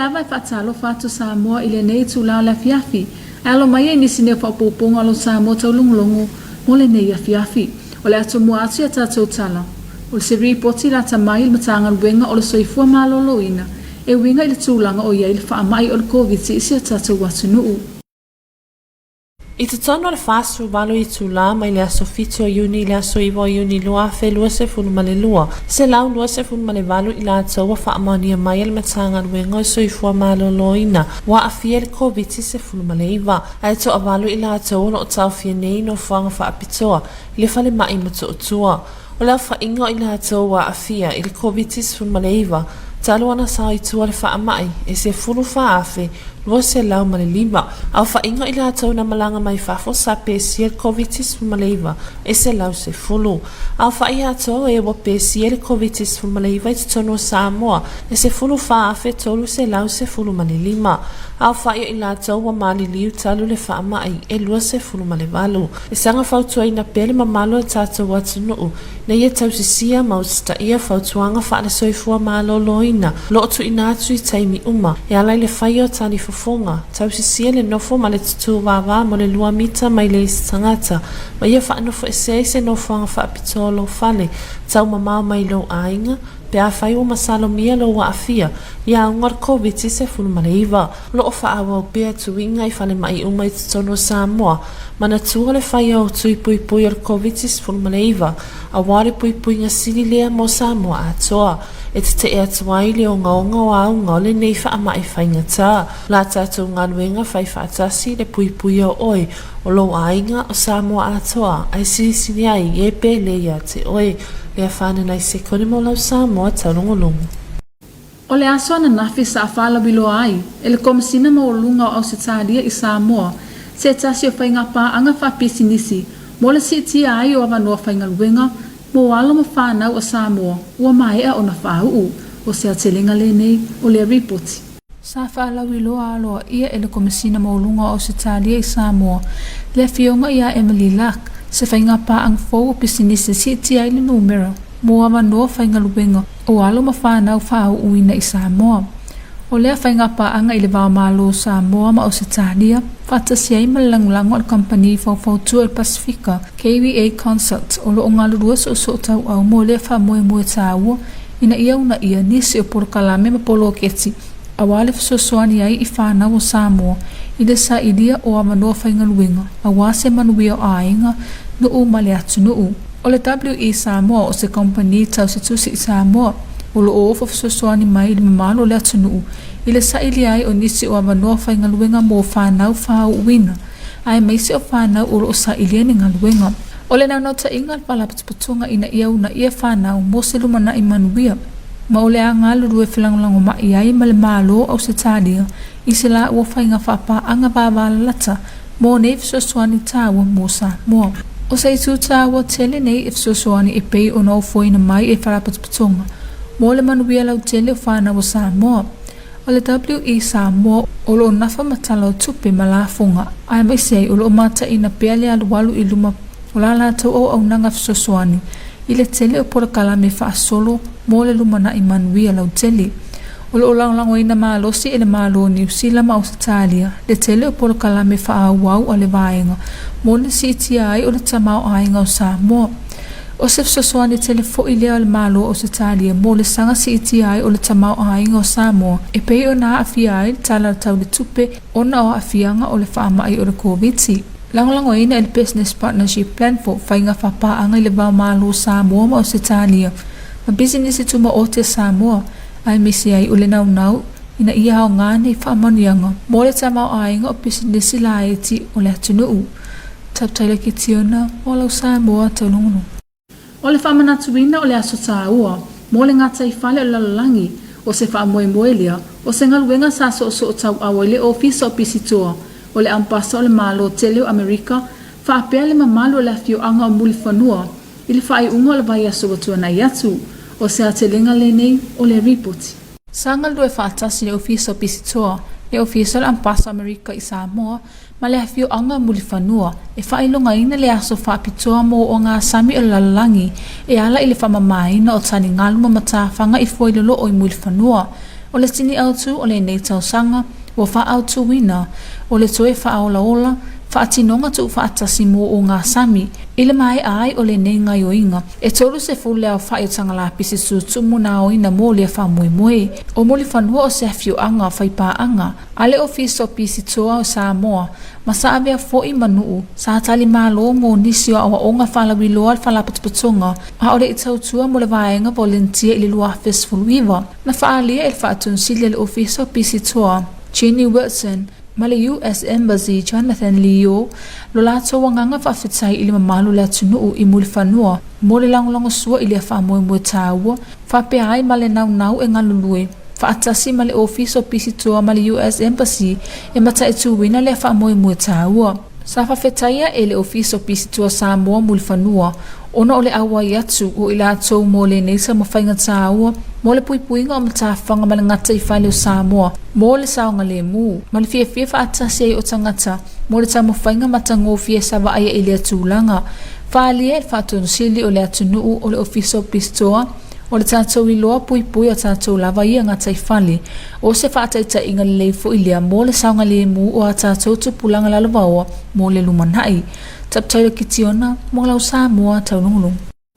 lava fatalo fatu Samoa ile nei tula la fiafi. Alo mai ni sine fa poponga lo Samoa taulongolongo mole nei fiafi. Ole atu mo atu ta totala. Ole se reporti la tamai matanga wenga ole soifua maloloina. E winga ile tulanga o ia ile fa mai ole COVID si ta watu no. I te tono le fasu valo I tula mai le aso fito uni le aso iwo uni lua fe lua se funu male lua. Se lau lua se funu male valo I la taua fa amania mai le matanga luenga so ifua malo loina. Wa afia le COVID se funu male iwa. Ai to avalo I la taua no tau fia nei no fuanga fa apitoa. Le fale mai mato otua. O la fa ingo I la taua afia I le COVID se funu male iwa. Talo ana sa I tua le fa amai e se funu fa afe. Lua se lau male lima. Au fa ingo I la tau na malanga mai fafo sa pesi el COVID-19 maleiva. E se lau se fulu. Au fa ia tau e wa pesi el COVID-19 maleiva I te tono Samoa. E se fulu fa afe tolu se lau se fulu male lima. Au fa ia I la tau wa mali liu talu le fa amai e lua se fulu male valu. E sanga fautua ina pele mamalo e tata watu nuu. Na ia tau sisia mausita ia fautuanga fa ale soifua malo loina. Lo tu ina atu I taimi uma. E alai le faio tani fonga tau si le nofo ma le tutu wawa mo le lua mita mai le tangata ma ia fa nofo se nofo anga fa pitolo fale tau mama mai lo ainga pe a fai o masalo mia lo wa afia ia ngor COVID se fulu maleiva lo o fa awa pe tuinga I fale mai uma I tono Samoa mana tua le fai o tui pui o COVID se fulu maleiva a wale pui nga sili lea mo Samoa atoa e te e atuai le o ngaonga o au ngole nei wha ama e whaingata. La tātou nganuenga whai whaatasi le pui o oi o lo ainga o Samoa atoa. Ai sini ai e pe le ia te oi le a whanenai se kone mo lau Samoa taulongolongo. O le aso ana nafi sa afala bilo ai, e le komisina mo o lunga o Ausitalia I Samoa, se tasi o whainga pa anga whapisi nisi, mo le si tia ai o avanua whainga luenga, mo walo mo whanau o Samoa, ua maea o na whau o se atelenga le nei o le ripoti. Sa whaalawi loa aloa ia e le komisina maulunga o Ausitalia I Samoa, le fionga ia Emily Lack, se whainga pa ang fau o pisinisi si tia I le numero, mo avanua whainga luenga, o walo mo whanau whau uina I Samoa. O lea whainga pa anga I le wāmalo Samoa ma Ausitalia, whatasia I malangulango al company fau Pasifika, KVA Consult, o lo o ngā lurua so tau au mo lea wha moe tāua, ina ia una ia nisi o porokalame ma polo keti, a wale whasosoani ai I whanau o Samoa, I le sa ilia o amanua whainga luenga, a wase manuia o ainga, nuu ma le atu nuu. O le WE Samoa o se company tau se tusi I Samoa, o lo o whasosoani mai le mamalo le atu nuu, I le sa ili ai o nisi o amanua whainga luenga mo whanau whau uina, ai meisi o whanau o lo sa ili ni ngā luenga. O le nau ta inga palapatupatunga ina ia una ia whanau mo se lumana I manuia, ma o le a ngā luru e whilangolango mai ai ma le malo au se tādia, I se la ua whainga whapa anga wāwala lata, mo nei whasosoani tāua mo Samoa. O se itu tāua tele nei e whasosoani e pei o nau foina mai e whalapatupatunga, mo le manuia lau tele o whanau o Samoa. O le WE Samoa o lo nafa matala o tupe malafunga, ai mai sei o lo mata ina peale alualu I luma o la tau au au nanga whasosoani, I le tele o porakala me whaasolo mo le lumana I manuia lau tele. O lo lango ina maalosi e le maalo New Zealand ma Ausitalia, le tele o porakala me whaawau a le vaenga, mo le CTI o le tamau ainga o Samoa. O se whasosoani tele fo I lea le malo o Ausitalia mo le sanga CTI o le tamau ainga o Samoa, e pei o na afia ai tala tau le tupe o na o afianga o le whaamai o le COVID-19. Langolango ina e le Business Partnership Plan fo whainga whapaanga I le wau malo Samoa ma Ausitalia. Ma business I tuma o te Samoa, ai misi ai o le nau ina ia hao ngāne I whaamanianga, mo le tamau ainga o business I la eti o le atunuu. Taptaila ki tiona o lau Samoa taulungu. O le whamanatuina o le aso tāua, mo le ngata I whale o lalalangi, o se whaamoe lia, o se ngaluenga sa so o tau awa le ofisa o pisitoa, o le ampasa o le malo tele o Amerika, whaapea le mamalo o le afio anga o muli whanua, I le whae unga o le vai aso watua na iatu, o se atelenga le nei o le ripoti. Sanga lue whaatasi le ofisa o pisitoa, le ofisa o le ampasa o Amerika I Samoa, ma le afio anga muli whanua, e whailonga ina le aso whaapitoa mo o ngā sami o lalalangi, e ala I le whamamaina o tani ngaluma matawhanga I foilolo o I muli whanua, o le tini autu o le nei tausanga ua whaautuina o le toe whaaolaola whaatinonga tu whaatasi mo o ngā sami i le mai ai o le nei ngai oinga e tolu se fule au whaeutanga la pisi tumu na oina mo le whamoemoe o moli whanua o se afio anga whaipa anga ale ofiso pisi toa o Samoa ma sa avea foi manuu sa tali malo mo nisi o awa onga whalawiloa whalaputuputunga a ore i tautua mo le vaenga volunteer i le lua fesfuluiva na whaalia il whaatunsili le ofiso pisi toa Jenny Wilson ma le US Embassy Jonathan Leo lo lato wanganga whawhitai i le mamalu le atunuu i muli whanua mo le langolongo sua i le whamoemoe tāua whapeai ma le nau e ngalulue whaatasi ma le ofiso pisi toa ma le US Embassy e mata e tuwina le whamoemoe tāua sa whawhetaia e le ofiso pisi toa Samoa muli whanua ona o le awa i atu o i lato mo le neisa mo whainga tāua mo le puipuinga o matawhanga ma le ngata i whale o Samoa mo le saonga le mu ma le fia whaatasi ai o tangata mo le tamo whainga matango fia sawa aia i le atulanga whaalia e whaatonsili o le atunuu o le ofiso pisi toa o le tātou i loa pui o tātou lava i a ngata i whale o se whaataita inga le leifo i lea mo le saonga le mu o a tātou tupulanga lalawaoa mo le lumanai taptailo kitiona mo lau Samoa taunungulung.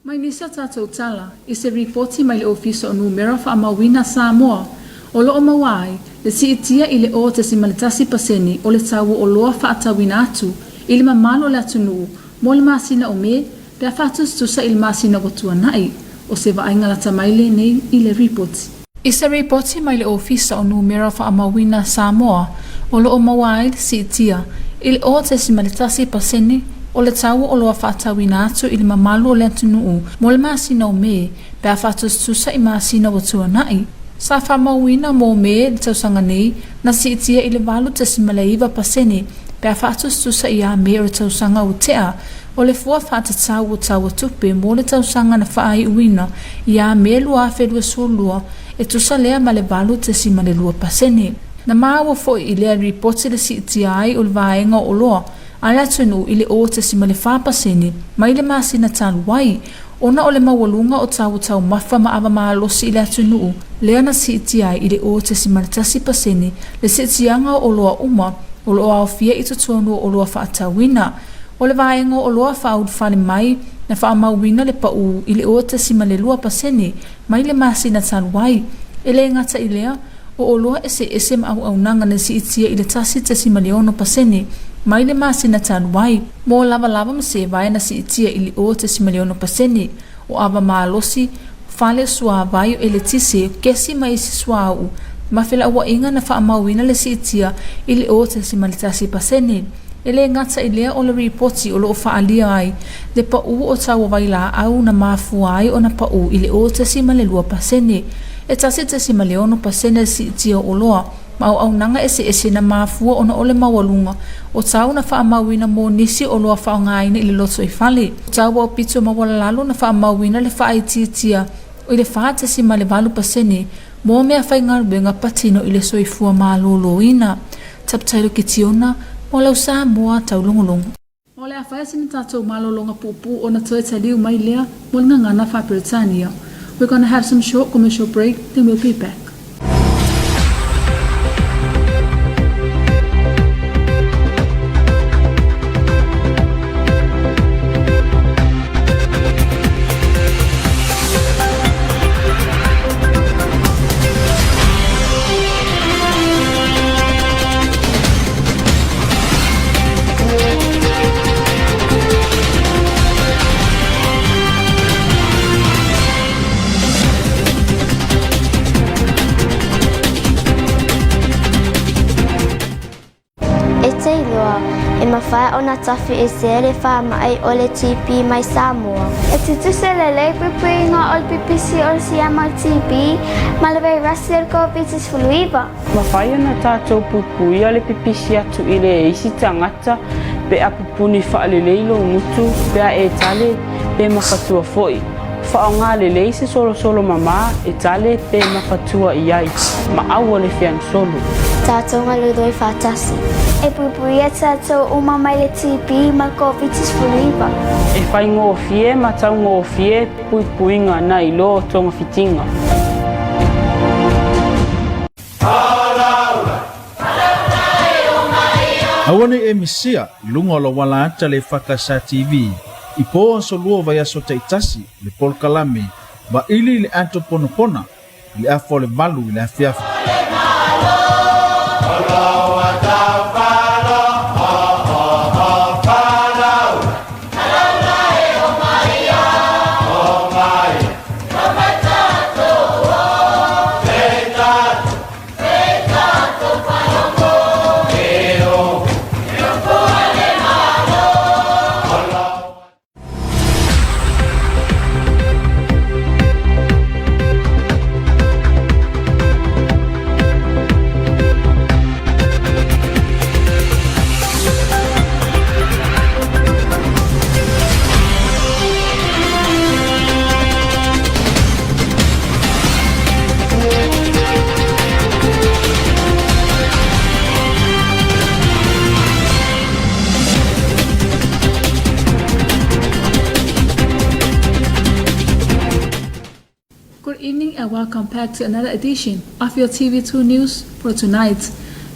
Mai nisa tātou tala i se reporti mai le ofiso o numero whaamawina Samoa o loo mawai le si itia i le o te simaletasi paseni o le tau o loa whaatawina atu i le mamalo le atunuu mo le masina o me pia whaatus tusa i le masina watua nai o se vaenga la tamaile nei i le reporti. I se reporti mai le ofiso o numero whaamawina Samoa o loo mawai le si itia i le o te simaletasi paseni o le tau o loa whaatawina atu i le mamalu o le atunuu mo le masina o me pia whaatus tusa i masina watua nai. Sa whamawina mo me le tausanga nei na si itia i le walu te simaleiva paseni pia whaatus tusa i a me o le tausanga o tea o le fua whaatatau o tau tupe mo le tausanga na whaai uina i a me lua whedua suolua e tusa lea ma le walu te simalelua paseni. Na maawa fo i lea reporti le si itia ai o le vaenga o loa ala tunu i le o te simale whapaseni mai le masina talu wai ona o le mawalunga o tau mafa ma ava maalosi i le atunu lea na si itia i le o te simale tasi paseni le si itianga o loa uma o loa ofia i tutuanu o loa whaatawina o le vaenga o loa whaudwhane mai na whaamawina le pau i le o te simale lua paseni mai le masina talu wai e le ngata i lea o loa ese au nanga na si itia i le tasi te simaleono paseni mai le masina talu wai mo lava ma se vai na si itia i le o te simaleono paseni o ava maalosi fale sua vai o ele tise kesi mai si suau ma fela wa inga na whaamawina le si itia i le o te simaletasi paseni ele ngata i lea o le reporti o lo whaalia ai le pau o tau vai la au na mafua ai o na pau i le o te simalelua paseni e tasi te simaleono pasene si itia o loa ma au nanga ese na mafua ona ole mawalunga o tau na whaamawina mo nisi o loa whaongaina i le loto i whale o tau o pito mawala lalo na whaamawina le whaititia o i le whaate simale valu pasene mo mea whaingarubenga patino i le soifua maloloina taptailo kitiona mo lau Samoa taulongolongo. O le awhaesini tātou malolonga pupu o na toe taliu mai lea mo nga ngana whaperetania. We're going to have some short commercial break, then we'll be back. Mawhai o na tafi e sere wha mai o le TP mai Samoa. E tutu se lele pipui ngā o pipisi o sia mai TP ma le vei rasi el kovitis fuluiva. Mawhai o na tātou pupui o le pipisi atu i le isi tangata pe a pupuni wha le leilo ngutu pe a e tale pe makatua foi. Wha o ngā le leise solo mama e tale pe makatua i ai ma au o le fian solo. Tātou ngaludoi whātasi. E pupui e tātou uma mai le TP ma kovitis fuluiva. E whai ngō fie ma tau ngō fie pui puinga na i lo tonga fitinga. Awane e misia lunga o la wala ata le EFKS TV. Ipo an solua vai aso taitasi le polkalame ba ili le anto ponopona le afo le malu le afiafa. Good evening and welcome back to another edition of your TV2 News for tonight.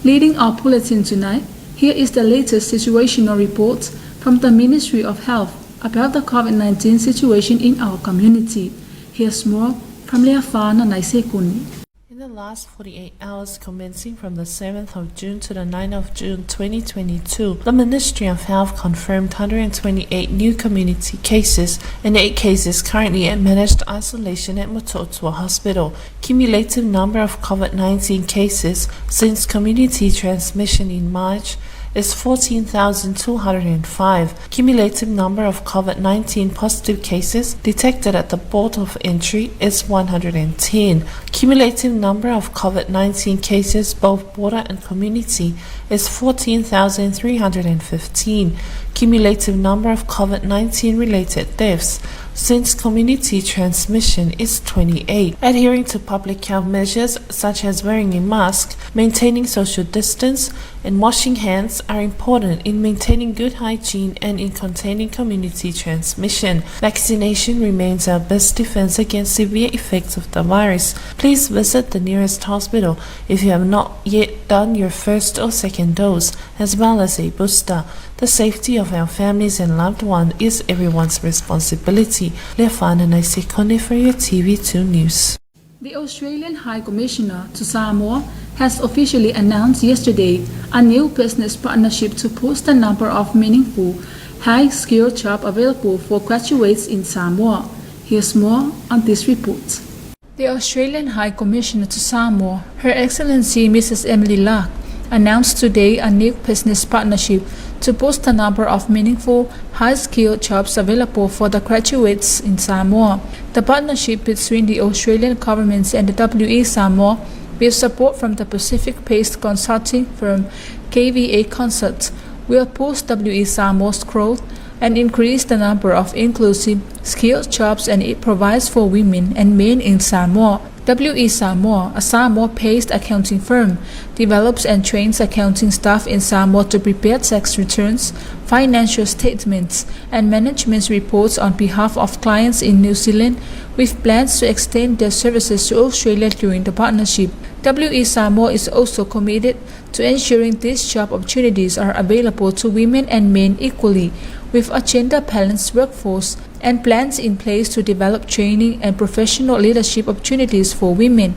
Leading our bulletin tonight, here is the latest situational report from the Ministry of Health about the COVID-19 situation in our community. Here's more from Leafana Naisekuni. In the last 48 hours commencing from the 7th of June to the 9th of June 2022, the Ministry of Health confirmed 128 new community cases and 8 cases currently in managed isolation at Mototwa Hospital. Cumulative number of COVID-19 cases since community transmission in March is 14,205. Cumulative number of COVID-19 positive cases detected at the port of entry is 110. Cumulative number of COVID-19 cases, both border and community, is 14,315. Cumulative number of COVID-19 related deaths since community transmission is 28. Adhering to public health measures such as wearing a mask, maintaining social distance, and washing hands are important in maintaining good hygiene and in containing community transmission. Vaccination remains our best defense against severe effects of the virus. Please visit the nearest hospital if you have not yet done your first or second dose, as well as a booster. The safety of our families and loved ones is everyone's responsibility. Leafana Naisekone for your TV2 News. The Australian High Commissioner to Samoa has officially announced yesterday a new business partnership to boost the number of meaningful, high-skilled jobs available for graduates in Samoa. Here's more on this report. The Australian High Commissioner to Samoa, Her Excellency Mrs. Emily Lark, announced today a new business partnership to boost the number of meaningful, high-skilled jobs available for the graduates in Samoa. The partnership between the Australian government and the WE Samoa, with support from the Pacific-based consulting firm KVA Consult, will boost WE Samoa's growth and increase the number of inclusive, skilled jobs, and it provides for women and men in Samoa. WE Samoa, a Samoa-based accounting firm, develops and trains accounting staff in Samoa to prepare tax returns, financial statements, and management reports on behalf of clients in New Zealand, with plans to extend their services to Australia during the partnership. WE Samoa is also committed to ensuring these job opportunities are available to women and men equally, with a gender-balanced workforce and plans in place to develop training and professional leadership opportunities for women.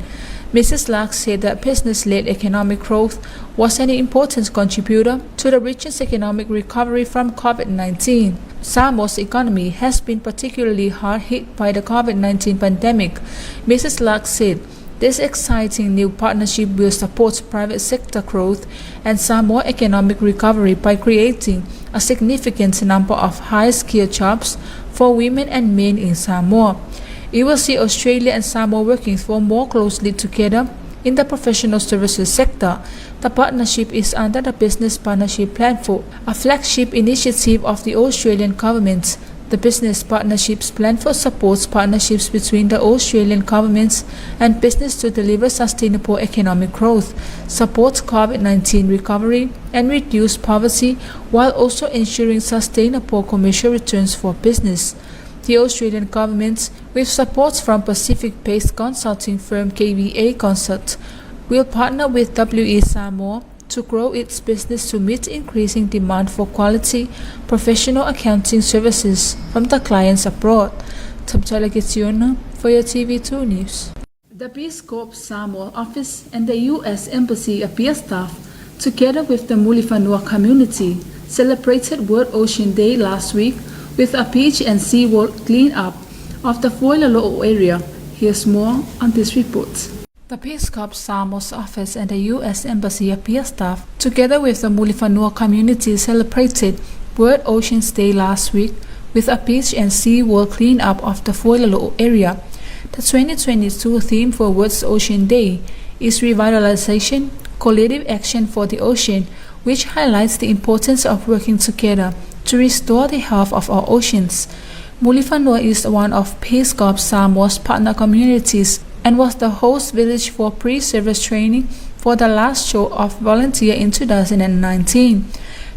Mrs. Lark said that business-led economic growth was an important contributor to the region's economic recovery from COVID-19. Samoa's economy has been particularly hard hit by the COVID-19 pandemic. Mrs. Lark said, "This exciting new partnership will support private sector growth and Samoa economic recovery by creating a significant number of high-skilled jobs for women and men in Samoa. It will see Australia and Samoa working more closely together in the professional services sector." The partnership is under the Business Partnership Platform, a flagship initiative of the Australian government. The business partnerships platform supports partnerships between the Australian government and business to deliver sustainable economic growth, support COVID-19 recovery, and reduce poverty, while also ensuring sustainable commercial returns for business. The Australian government, with support from Pacific-based consulting firm KVA Consult, will partner with WE Samoa to grow its business to meet increasing demand for quality professional accounting services from the clients abroad. Taulogologo for your TV2 News. The Peace Corps Samoa office and the U.S. Embassy appear staff, together with the Mulifanua community, celebrated World Ocean Day last week with a beach and seawall clean-up of the Taulogologo area. Here's more on this report. The Peace Corps Samoa's office and the U.S. Embassy appear staff, together with the Mulifanua community, celebrated World Ocean Day last week with a beach and seawall clean-up of the Taulogologo area. The 2022 theme for World Ocean Day is Revitalization, Collective Action for the Ocean, which highlights the importance of working together to restore the health of our oceans. Mulifanua is one of Peace Corps Samoa's partner communities and was the host village for pre-service training for the last show of volunteer in 2019.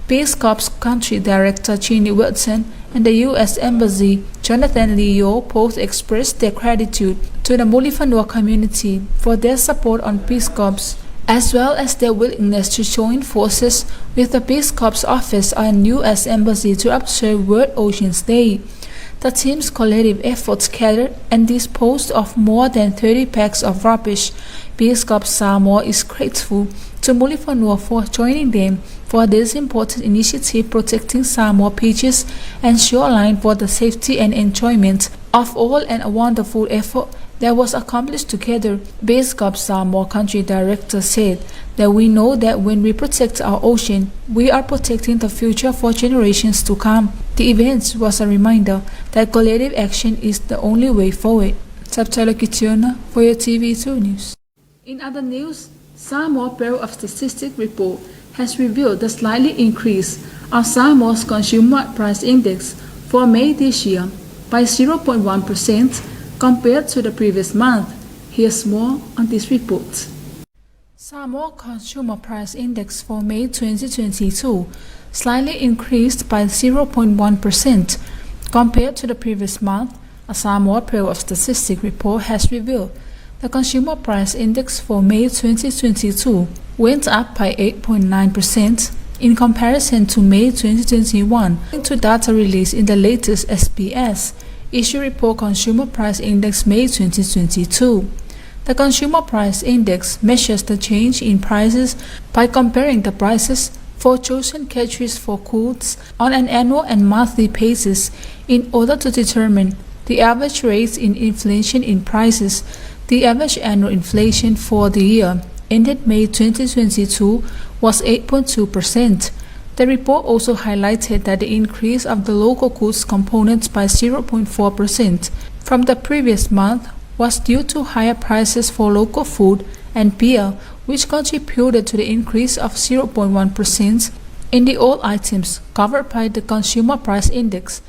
Peace Corps Country Director Chinny Wilson and the U.S. Embassy Jonathan Leo both expressed their gratitude to the Mulifanua community for their support on Peace Corps, as well as their willingness to join forces with the Peace Corps Office and U.S. Embassy to observe World Oceans Day. The team's collective efforts gathered and disposed of more than 30 packs of rubbish. Peace Corps Samoa is grateful to Mulifanua for joining them for this important initiative protecting Samoa beaches and shoreline for the safety and enjoyment of all, and a wonderful effort that was accomplished together. Peace Corps Samoa Country Director said that we know that when we protect our ocean, we are protecting the future for generations to come. The event was a reminder that collective action is the only way forward. Taulogologo for your TV2 News. In other news, Samoa Bureau of Statistics report has revealed the slightly increase of Samoa's Consumer Price Index for May this year by 0.1% compared to the previous month. Here's more on this report. Samoa Consumer Price Index for May 2022 slightly increased by 0.1% compared to the previous month. A Samoa Bureau of Statistics report has revealed the Consumer Price Index for May 2022 went up by 8.9% in comparison to May 2021, according to data released in the latest SPS issue report Consumer Price Index May 2022. The Consumer Price Index measures the change in prices by comparing the prices for chosen categories for goods on an annual and monthly basis in order to determine the average rates in inflation in prices. The average annual inflation for the year ended May 2022 was 8.2%. The report also highlighted that the increase of the local goods components by 0.4% from the previous month was due to higher prices for local food and beer, which contributed to the increase of 0.1% in the all items covered by the Consumer Price Index.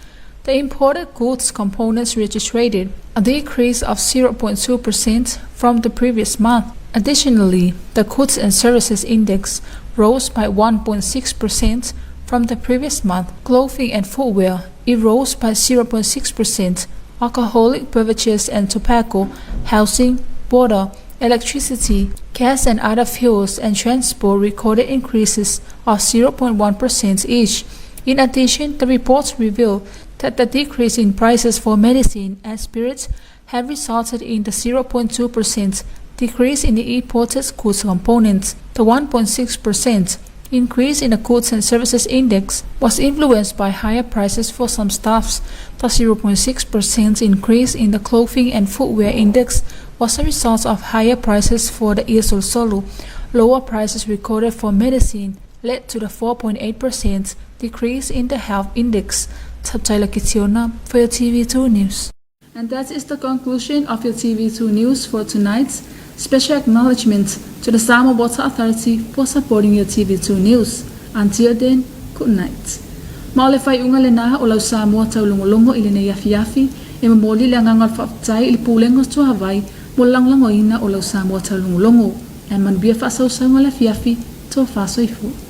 The imported goods components registered a decrease of 0.2% from the previous month. Additionally, the Goods and Services Index rose by 1.6% from the previous month. Clothing and footwear, it rose by 0.6%. Alcoholic beverages and tobacco, housing, water, electricity, gas and other fuels and transport recorded increases of 0.1% each. In addition, the reports revealed that the decrease in prices for medicine and spirits have resulted in the 0.2% decrease in the imported goods components. The 1.6% increase in the Goods and Services Index was influenced by higher prices for some stuffs. The 0.6% increase in the Clothing and Footwear Index was a result of higher prices for the Isol Solo. Lower prices recorded for medicine led to the 4.8% decrease in the Health Index. Taulogologo for your TV2 News. And that is the conclusion of your TV2 News for tonight. Special acknowledgement to the Samoa Water Authority for supporting your TV2 News. Until then, good night. Maulefai unga lena o lau Samoa Taulogologo ili na yafi e mamoli le ngangal whaftai ili pulengos tu Hawaii mo langlangoina o lau Samoa Taulogologo. E man bia whasau sa ngala fiafi to whasoi fu.